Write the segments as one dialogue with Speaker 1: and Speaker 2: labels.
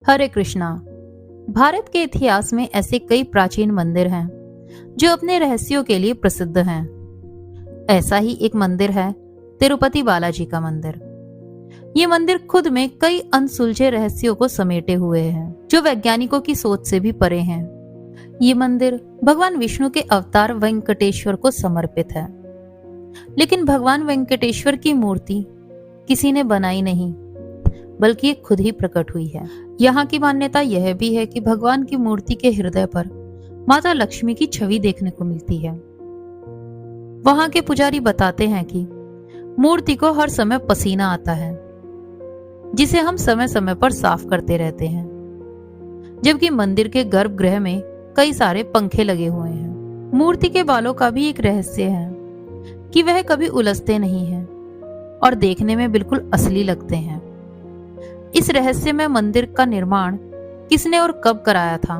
Speaker 1: हरे कृष्णा। भारत के इतिहास में ऐसे कई प्राचीन मंदिर हैं जो अपने रहस्यों के लिए प्रसिद्ध हैं। ऐसा ही एक मंदिर है तिरुपति बालाजी का मंदिर। ये मंदिर खुद में कई अनसुलझे रहस्यों को समेटे हुए है जो वैज्ञानिकों की सोच से भी परे हैं। ये मंदिर भगवान विष्णु के अवतार वेंकटेश्वर को समर्पित है, लेकिन भगवान वेंकटेश्वर की मूर्ति किसी ने बनाई नहीं, बल्कि ये खुद ही प्रकट हुई है। यहाँ की मान्यता यह भी है कि भगवान की मूर्ति के हृदय पर माता लक्ष्मी की छवि देखने को मिलती है। वहां के पुजारी बताते हैं कि मूर्ति को हर समय पसीना आता है, जिसे हम समय समय पर साफ करते रहते हैं, जबकि मंदिर के गर्भगृह में कई सारे पंखे लगे हुए हैं। मूर्ति के बालों का भी एक रहस्य है कि वह कभी उलझते नहीं हैं और देखने में बिल्कुल असली लगते हैं। इस रहस्यमय मंदिर का निर्माण किसने और कब कराया था,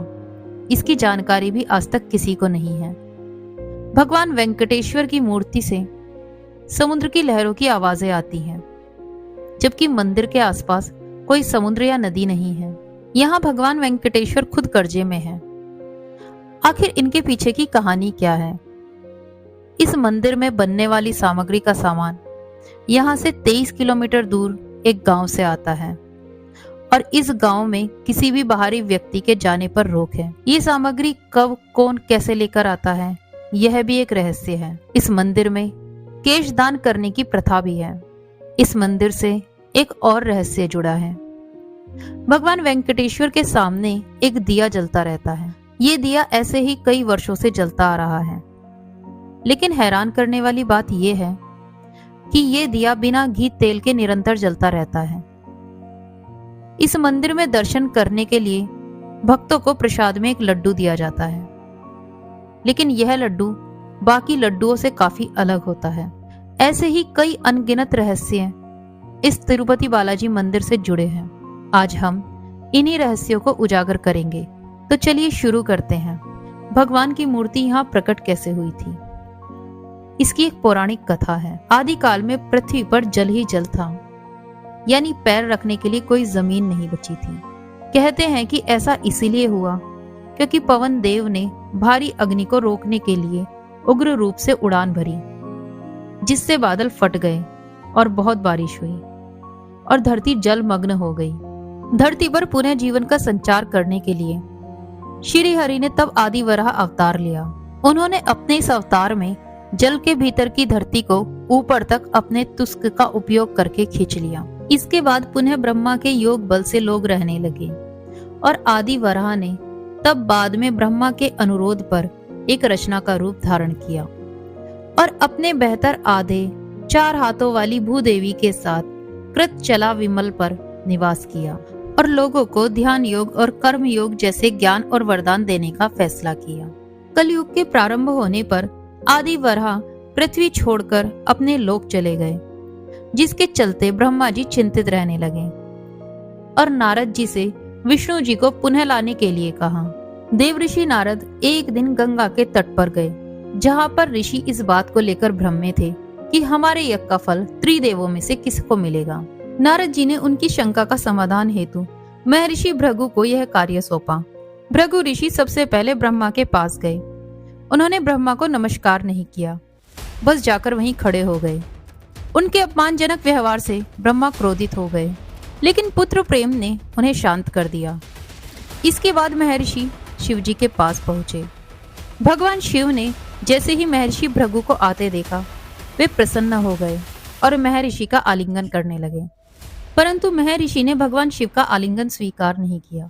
Speaker 1: इसकी जानकारी भी आज तक किसी को नहीं है। भगवान वेंकटेश्वर की मूर्ति से समुद्र की लहरों की आवाजें आती हैं, जबकि मंदिर के आसपास कोई समुद्र या नदी नहीं है। यहाँ भगवान वेंकटेश्वर खुद कर्जे में है। आखिर इनके पीछे की कहानी क्या है? इस मंदिर में बनने वाली सामग्री का सामान यहाँ से 23 किलोमीटर दूर एक गांव से आता है और इस गांव में किसी भी बाहरी व्यक्ति के जाने पर रोक है। ये सामग्री कब, कौन, कैसे लेकर आता है, यह भी एक रहस्य है। इस मंदिर में केश दान करने की प्रथा भी है। इस मंदिर से एक और रहस्य जुड़ा है। भगवान वेंकटेश्वर के सामने एक दिया जलता रहता है। ये दिया ऐसे ही कई वर्षों से जलता आ रहा है, लेकिन हैरान करने वाली बात यह है कि ये दिया बिना घी तेल के निरंतर जलता रहता है। इस मंदिर में दर्शन करने के लिए भक्तों को प्रसाद में एक लड्डू दिया जाता है, लेकिन यह लड्डू बाकी लड्डुओं से काफी अलग होता है। ऐसे ही कई अनगिनत रहस्य इस तिरुपति बालाजी मंदिर से जुड़े हैं। आज हम इन्हीं रहस्यों को उजागर करेंगे। तो चलिए शुरू करते हैं। भगवान की मूर्ति यहाँ प्रकट कैसे हुई थी? इसकी एक पौराणिक कथा है। आदिकाल में पृथ्वी पर जल ही जल था, यानी पैर रखने के लिए कोई जमीन नहीं बची थी। कहते हैं कि ऐसा इसीलिए हुआ क्योंकि पवन देव ने भारी अग्नि को रोकने के लिए उग्र रूप से उड़ान भरी, जिससे बादल फट गए और बहुत बारिश हुई और धरती जलमग्न हो गई। धरती पर पुनः जीवन का संचार करने के लिए श्री हरि ने तब आदि वराह अवतार लिया। उन्होंने अपने इस अवतार में जल के भीतर की धरती को ऊपर तक अपने तुस्क का उपयोग करके खींच लिया। इसके बाद पुनः ब्रह्मा के योग बल से लोग रहने लगे और आदि वराह ने तब बाद में ब्रह्मा के अनुरोध पर एक रचना का रूप धारण किया और अपने बेहतर आधे 4 हाथों वाली भूदेवी के साथ कृत चला विमल पर निवास किया और लोगों को ध्यान योग और कर्म योग जैसे ज्ञान और वरदान देने का फैसला किया। कलयुग के प्रारंभ होने पर आदि वराह पृथ्वी छोड़कर अपने लोक चले गए, जिसके चलते ब्रह्मा जी चिंतित रहने लगे और नारद जी से विष्णु जी को पुनः लाने के लिए कहा। देव ऋषि नारद एक दिन गंगा के तट पर गए, जहां पर ऋषि इस बात को लेकर भ्रम में थे कि हमारे यज्ञ का फल त्रिदेवों में से किसको मिलेगा। नारद जी ने उनकी शंका का समाधान हेतु महर्षि भृगु को यह कार्य सौंपा। भृगु ऋषि सबसे पहले ब्रह्मा के पास गए। उन्होंने ब्रह्मा को नमस्कार नहीं किया, बस जाकर वहीं खड़े हो गए। उनके अपमानजनक व्यवहार से ब्रह्मा क्रोधित हो गए, लेकिन पुत्र प्रेम ने उन्हें शांत कर दिया। इसके बाद महर्षि शिव जी के पास पहुंचे। भगवान शिव ने जैसे ही महर्षि भृगु को आते देखा, वे प्रसन्न हो गए और महर्षि का आलिंगन करने लगे। परंतु महर्षि ने भगवान शिव का आलिंगन स्वीकार नहीं किया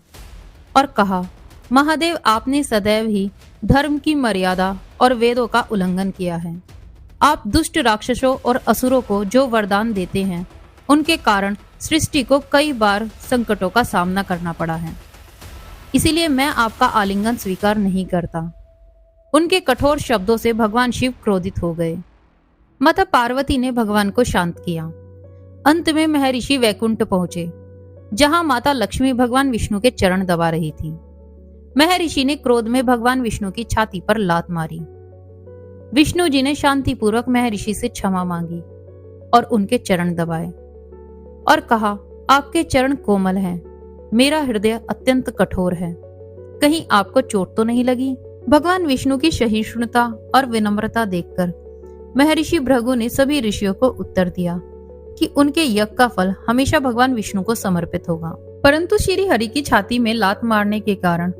Speaker 1: और कहा, महादेव, आपने सदैव ही धर्म की मर्यादा और वेदों का उल्लंघन किया है। आप दुष्ट राक्षसों और असुरों को जो वरदान देते हैं, उनके कारण सृष्टि को कई बार संकटों का सामना करना पड़ा है। इसीलिए मैं आपका आलिंगन स्वीकार नहीं करता। उनके कठोर शब्दों से भगवान शिव क्रोधित हो गए। माता पार्वती ने भगवान को शांत किया। अंत में महर्षि वैकुंठ पहुंचे, जहां माता लक्ष्मी भगवान विष्णु के चरण दबा रही थी। महर्षि ने क्रोध में भगवान विष्णु की छाती पर लात मारी। विष्णु जी ने शांतिपूर्वक महर्षि से क्षमा मांगी और उनके चरण दबाए और कहा, आपके चरण कोमल हैं, मेरा हृदय अत्यंत कठोर है, कहीं आपको चोट तो नहीं लगी? भगवान विष्णु की सहिष्णुता और विनम्रता देखकर महर्षि भृगु ने सभी ऋषियों को उत्तर दिया कि उनके यज्ञ का फल हमेशा भगवान विष्णु को समर्पित होगा। परंतु श्री हरि की छाती में लात मारने के कारण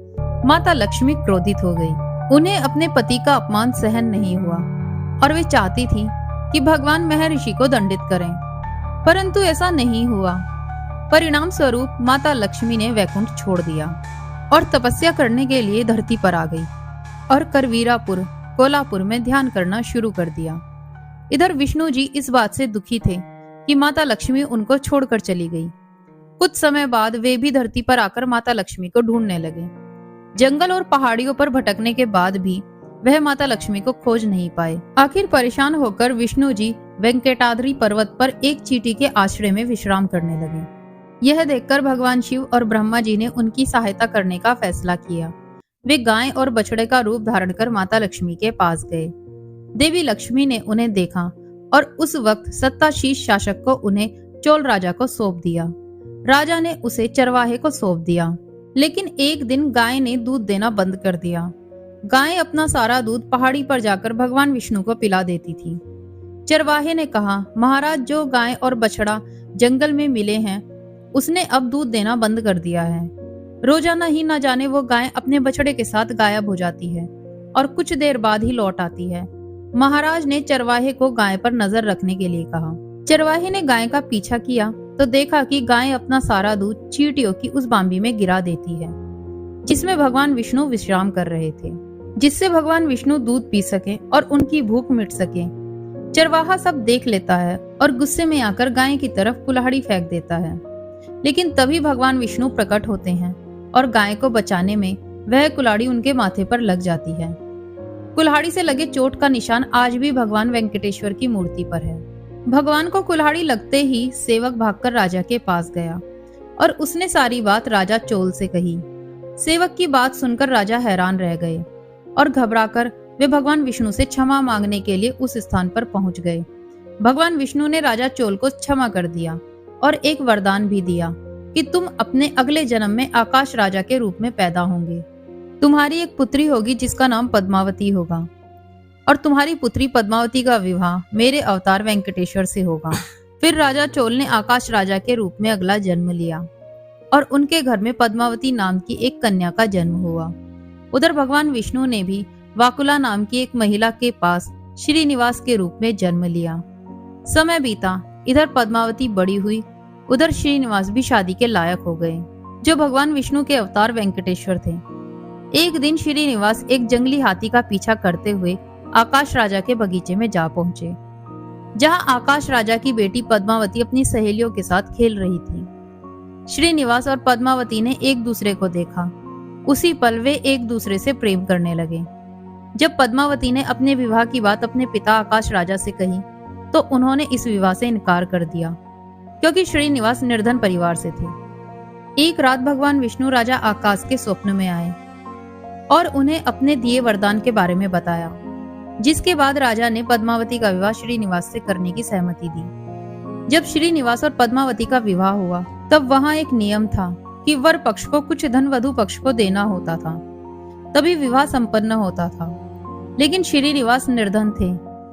Speaker 1: माता लक्ष्मी क्रोधित हो गई। उन्हें अपने पति का अपमान सहन नहीं हुआ और वे चाहती थी कि भगवान महर्षि को दंडित करें, परंतु ऐसा नहीं हुआ। परिणाम स्वरूप माता लक्ष्मी ने वैकुंठ छोड़ दिया और तपस्या करने के लिए धरती पर आ गई और करवीरापुर कोल्हापुर में ध्यान करना शुरू कर दिया। इधर विष्णु जी इस बात से दुखी थे कि माता लक्ष्मी उनको छोड़कर चली गई। कुछ समय बाद वे भी धरती पर आकर माता लक्ष्मी को ढूंढने लगे। जंगल और पहाड़ियों पर भटकने के बाद भी वह माता लक्ष्मी को खोज नहीं पाए। आखिर परेशान होकर विष्णु जी वेंकटाद्रि पर्वत पर एक चींटी के आश्रय में विश्राम करने लगे। यह देखकर भगवान शिव और ब्रह्मा जी ने उनकी सहायता करने का फैसला किया। वे गाय और बछड़े का रूप धारण कर माता लक्ष्मी के पास गए। देवी लक्ष्मी ने उन्हें देखा और उस वक्त सत्ताशीष शासक को उन्हें चोल राजा को सौंप दिया। राजा ने उसे चरवाहे को सौंप दिया, लेकिन एक दिन गाय ने दूध देना बंद कर दिया। गाय अपना सारा दूध पहाड़ी पर जाकर भगवान विष्णु को पिला देती थी। चरवाहे ने कहा, महाराज, जो गाय और बछड़ा जंगल में मिले हैं उसने अब दूध देना बंद कर दिया है। रोजाना ही न जाने वो गाय अपने बछड़े के साथ गायब हो जाती है और कुछ देर बाद ही लौट आती है। महाराज ने चरवाहे को गाय पर नजर रखने के लिए कहा। चरवाहे ने गाय का पीछा किया तो देखा कि गाय अपना सारा दूध चींटियों की उस बांबी में गिरा देती है जिसमें भगवान विष्णु विश्राम कर रहे थे, जिससे भगवान विष्णु दूध पी सके और उनकी भूख मिट सके। चरवाहा सब देख लेता है और गुस्से में आकर गाय की तरफ कुल्हाड़ी फेंक देता है, लेकिन तभी भगवान विष्णु प्रकट होते हैं और गाय को बचाने में वह कुल्हाड़ी उनके माथे पर लग जाती है। कुल्हाड़ी से लगे चोट का निशान आज भी भगवान वेंकटेश्वर की मूर्ति पर है। भगवान को कुल्हाड़ी लगते ही सेवक भागकर राजा के पास गया और उसने सारी बात राजा चोल से कही। सेवक की बात सुनकर राजा हैरान रह गए और घबराकर वे भगवान विष्णु से क्षमा मांगने के लिए उस स्थान पर पहुंच गए। भगवान विष्णु ने राजा चोल को क्षमा कर दिया और एक वरदान भी दिया कि तुम अपने अगले जन्म में आकाश राजा के रूप में पैदा होंगे। तुम्हारी एक पुत्री होगी जिसका नाम पद्मावती होगा और तुम्हारी पुत्री पद्मावती का विवाह मेरे अवतार वेंकटेश्वर से होगा। फिर राजा चोल ने आकाश राजा के रूप में अगला जन्म लिया और उनके घर में पद्मावती नाम की एक कन्या का जन्म हुआ। उधर भगवान विष्णु ने भी वाकुला नाम की एक महिला के पास श्रीनिवास के रूप में जन्म लिया। समय बीता, इधर पद्मावती बड़ी हुई, उधर श्रीनिवास भी शादी के लायक हो गए, जो भगवान विष्णु के अवतार वेंकटेश्वर थे। एक दिन श्रीनिवास एक जंगली हाथी का पीछा करते हुए आकाश राजा के बगीचे में जा पहुंचे, जहां आकाश राजा की बेटी पद्मावती अपनी सहेलियों के साथ खेल रही थी। श्रीनिवास और पद्मावती ने एक दूसरे को देखा। उसी पल वे एक दूसरे से प्रेम करने लगे। जब पद्मावती ने अपने विवाह की बात अपने पिता आकाश राजा से कही तो उन्होंने इस विवाह से इनकार कर दिया, क्योंकि श्रीनिवास निर्धन परिवार से थे। एक रात भगवान विष्णु राजा आकाश के स्वप्न में आए और उन्हें अपने दिए वरदान के बारे में बताया, जिसके बाद राजा ने पद्मावती का विवाह श्रीनिवास से करने की सहमति दी। जब श्रीनिवास और पद्मावती का विवाह हुआ तब वहां एक नियम था कि वर पक्ष को कुछ धन वधु पक्ष को देना होता था, तभी विवाह संपन्न होता था। लेकिन श्रीनिवास निर्धन थे,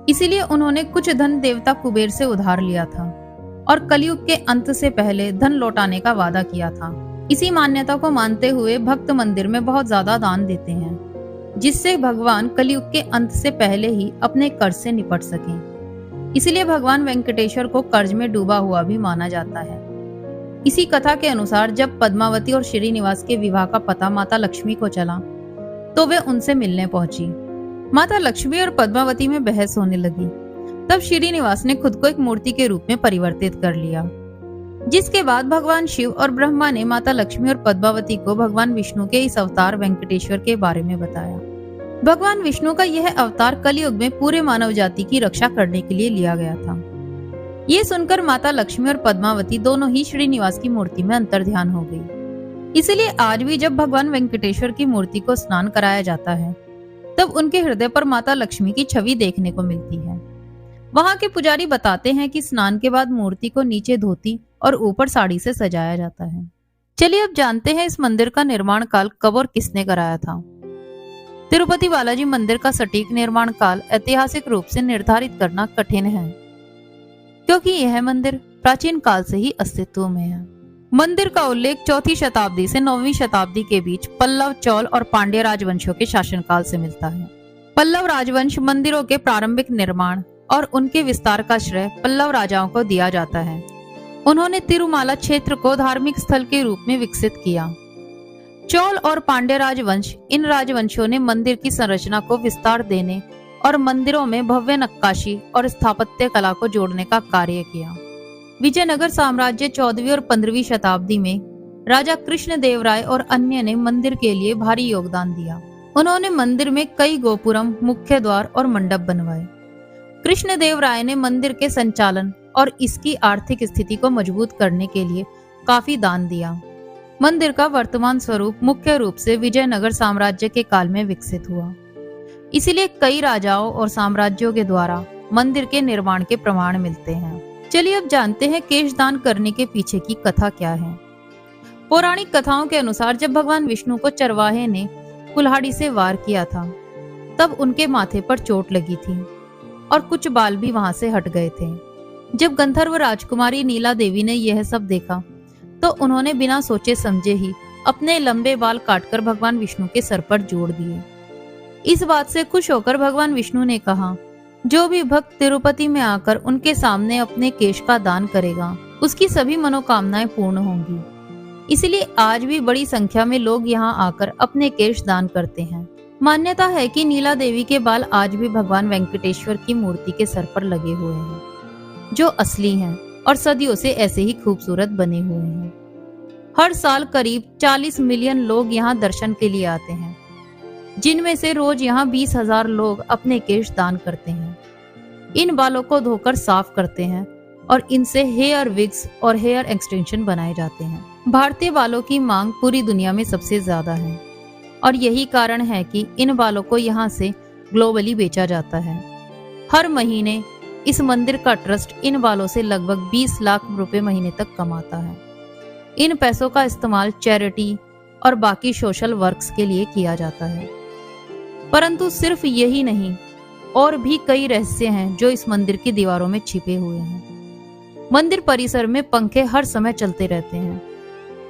Speaker 1: इसीलिए उन्होंने कुछ धन देवता कुबेर से उधार लिया था और कलयुग के अंत से पहले धन लौटाने का वादा किया था। इसी मान्यता को मानते हुए भक्त मंदिर में बहुत ज्यादा दान देते हैं, जिससे भगवान कलयुग के अंत से पहले ही अपने कर्ज से निपट सकें। इसीलिए भगवान वेंकटेश्वर को कर्ज में डूबा हुआ भी माना जाता है। इसी कथा के अनुसार जब पद्मावती और श्रीनिवास के विवाह का पता माता लक्ष्मी को चला तो वे उनसे मिलने पहुंची। माता लक्ष्मी और पद्मावती में बहस होने लगी। तब श्रीनिवास ने खुद को एक मूर्ति के रूप में परिवर्तित कर लिया, जिसके बाद भगवान शिव और ब्रह्मा ने माता लक्ष्मी और पद्मावती को भगवान विष्णु के इस अवतार वेंकटेश्वर के बारे में बताया। भगवान विष्णु का यह अवतार कलयुग में पूरे मानव जाति की रक्षा करने के लिए लिया गया था। ये सुनकर माता लक्ष्मी और पद्मावती दोनों ही श्रीनिवास की मूर्ति में अंतर्ध्यान हो गई। इसलिए आज भी जब भगवान वेंकटेश्वर की मूर्ति को स्नान कराया जाता है तब उनके हृदय पर माता लक्ष्मी की छवि देखने को मिलती है। वहां के पुजारी बताते हैं कि स्नान के बाद मूर्ति को नीचे धोती और ऊपर साड़ी से सजाया जाता है। चलिए अब जानते हैं इस मंदिर का निर्माण काल कब और किसने कराया था। तिरुपति बालाजी मंदिर का सटीक निर्माण काल ऐतिहासिक रूप से निर्धारित करना कठिन है, क्योंकि यह मंदिर प्राचीन काल से ही अस्तित्व में है। मंदिर का उल्लेख 4वीं शताब्दी से 9वीं शताब्दी के बीच पल्लव, चोल और पांड्य राजवंशों के शासनकाल से मिलता है। पल्लव राजवंश मंदिरों के प्रारंभिक निर्माण और उनके विस्तार का श्रेय पल्लव राजाओं को दिया जाता है। उन्होंने तिरुमाला क्षेत्र को धार्मिक स्थल के रूप में विकसित किया। चोल और पांड्य राजवंश, इन राजवंशों ने मंदिर की संरचना को विस्तार देने और मंदिरों में भव्य नक्काशी और स्थापत्य कला को जोड़ने का कार्य किया। विजयनगर साम्राज्य 14वीं और 15वीं शताब्दी में राजा कृष्ण देव राय और अन्य ने मंदिर के लिए भारी योगदान दिया। उन्होंने मंदिर में कई गोपुरम, मुख्य द्वार और मंडप बनवाए। कृष्ण देव राय ने मंदिर के संचालन और इसकी आर्थिक स्थिति को मजबूत करने के लिए काफी दान दिया। मंदिर का वर्तमान स्वरूप मुख्य रूप से विजयनगर साम्राज्य के काल में विकसित हुआ। इसलिए कई राजाओं और साम्राज्यों के द्वारा मंदिर के निर्माण के प्रमाण मिलते हैं। चलिए अब जानते हैं केशदान करने के पीछे की कथा क्या है। पौराणिक कथाओं के अनुसार जब भगवान विष्णु को चरवाहे ने कुल्हाड़ी से वार किया था, तब उनके माथे पर चोट लगी थी और कुछ बाल भी वहां से हट गए थे। जब गंधर्व राजकुमारी नीला देवी ने यह सब देखा, तो उन्होंने बिना सोचे समझे ही अपने लंबे बाल काटकर भगवान विष्णु के सर पर जोड़ दिए। इस बात से खुश होकर भगवान विष्णु ने कहा, जो भी भक्त तिरुपति में आकर उनके सामने अपने केश का दान करेगा, उसकी सभी मनोकामनाएं पूर्ण होंगी। इसलिए आज भी बड़ी संख्या में लोग यहाँ आकर अपने केश दान करते हैं। मान्यता है कि नीला देवी के बाल आज भी भगवान वेंकटेश्वर की मूर्ति के सर पर लगे हुए हैं, जो असली हैं और सदियों से ऐसे ही खूबसूरत बने हुए हैं। हर साल करीब 40 मिलियन लोग यहाँ दर्शन के लिए आते हैं, जिनमें से रोज यहाँ 20,000 लोग अपने केश दान करते हैं। इन बालों को धोकर साफ करते हैं और इनसे हेयर विग्स और हेयर एक्सटेंशन बनाए जाते हैं। भारतीय बालों की मांग पूरी दुनिया में सबसे ज्यादा है और यही कारण है कि इन बालों को यहाँ से ग्लोबली बेचा जाता है। हर महीने इस मंदिर का ट्रस्ट इन बालों से लगभग 20 लाख रुपए महीने तक कमाता है। इन पैसों का इस्तेमाल चैरिटी और बाकी सोशल वर्क्स के लिए किया जाता है। परंतु सिर्फ यही नहीं, और भी कई रहस्य हैं जो इस मंदिर की दीवारों में छिपे हुए हैं। मंदिर परिसर में पंखे हर समय चलते रहते हैं,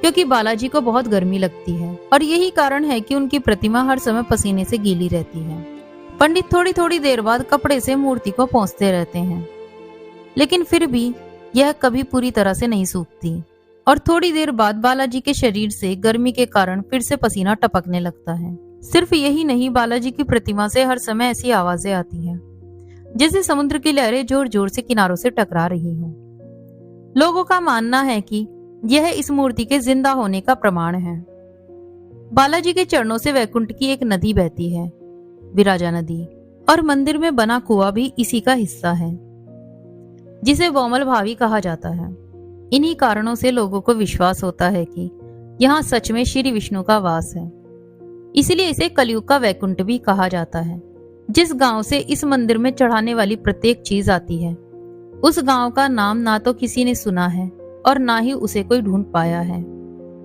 Speaker 1: क्योंकि बालाजी को बहुत गर्मी लगती है और यही कारण है कि उनकी प्रतिमा हर समय पसीने से गीली रहती है। पंडित थोड़ी थोड़ी देर बाद कपड़े से मूर्ति को पोंछते रहते हैं, लेकिन फिर भी यह कभी पूरी तरह से नहीं सूखती और थोड़ी देर बाद बालाजी के शरीर से गर्मी के कारण फिर से पसीना टपकने लगता है। सिर्फ यही नहीं, बालाजी की प्रतिमा से हर समय ऐसी आवाजें आती हैं जैसे समुद्र की लहरें जोर जोर से किनारों से टकरा रही हों। लोगों का मानना है कि यह इस मूर्ति के जिंदा होने का प्रमाण है। बालाजी के चरणों से वैकुंठ की एक नदी बहती है, विराजा नदी, और मंदिर में बना कुआं भी इसी का हिस्सा है, जिसे बोमल भावी कहा जाता है। इन्हीं कारणों से लोगों को विश्वास होता है कि यहाँ सच में श्री विष्णु का वास है। इसलिए इसे कलयुग का वैकुंठ भी कहा जाता है। जिस गांव से इस मंदिर में चढ़ाने वाली प्रत्येक चीज आती है, उस गांव का नाम ना तो किसी ने सुना है और ना ही उसे कोई ढूंढ पाया है।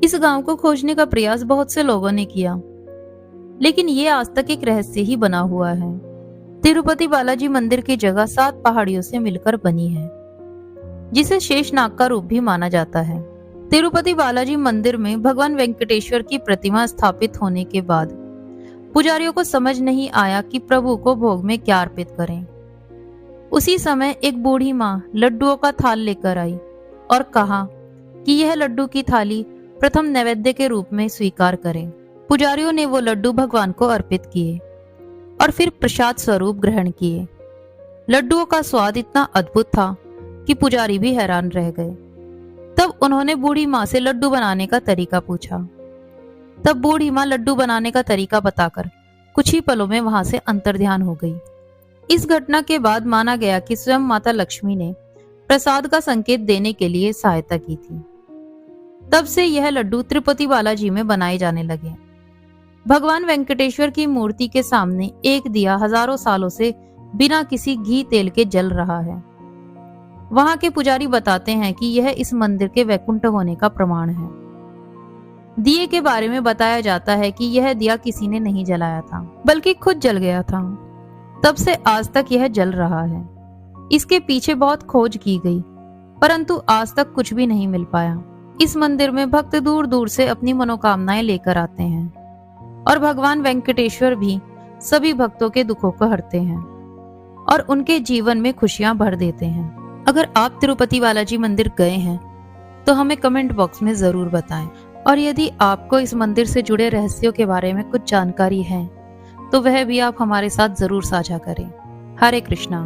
Speaker 1: इस गांव को खोजने का प्रयास बहुत से लोगों ने किया, लेकिन ये आज तक एक रहस्य ही बना हुआ है। तिरुपति बालाजी मंदिर की जगह 7 पहाड़ियों से मिलकर बनी है, जिसे शेषनाग का रूप भी माना जाता है। तिरुपति बालाजी मंदिर में भगवान वेंकटेश्वर की प्रतिमा स्थापित होने के बाद पुजारियों को समझ नहीं आया कि प्रभु को भोग में क्या अर्पित करें। उसी समय एक बूढ़ी माँ लड्डुओं का थाल लेकर आई और कहा कि यह लड्डू की थाली प्रथम नैवेद्य के रूप में स्वीकार करें। पुजारियों ने वो लड्डू भगवान को अर्पित किए और फिर प्रसाद स्वरूप ग्रहण किए। लड्डुओं का स्वाद इतना अद्भुत था कि पुजारी भी हैरान रह गए। तब उन्होंने बूढ़ी माँ से लड्डू बनाने का तरीका पूछा। तब बूढ़ी माँ लड्डू बनाने का तरीका बताकर कुछ ही पलों में वहां से अंतर्ध्यान हो गई। इस घटना के बाद माना गया कि स्वयं माता लक्ष्मी ने प्रसाद का संकेत देने के लिए सहायता की थी। तब से यह लड्डू तिरुपति बालाजी में बनाए जाने लगे। भगवान वेंकटेश्वर की मूर्ति के सामने एक दिया हजारों सालों से बिना किसी घी तेल के जल रहा है। वहां के पुजारी बताते हैं कि यह इस मंदिर के वैकुंठ होने का प्रमाण है। दिए के बारे में बताया जाता है कि यह दिया किसी ने नहीं जलाया था, बल्कि खुद जल गया था। तब से आज तक यह जल रहा है। इसके पीछे बहुत खोज की गई, परंतु आज तक कुछ भी नहीं मिल पाया। इस मंदिर में भक्त दूर दूर से अपनी मनोकामनाएं लेकर आते हैं और भगवान वेंकटेश्वर भी सभी भक्तों के दुखों को हरते हैं और उनके जीवन में खुशियां भर देते हैं। अगर आप तिरुपति बालाजी मंदिर गए हैं तो हमें कमेंट बॉक्स में जरूर बताएं, और यदि आपको इस मंदिर से जुड़े रहस्यों के बारे में कुछ जानकारी है तो वह भी आप हमारे साथ जरूर साझा करें। हरे कृष्णा।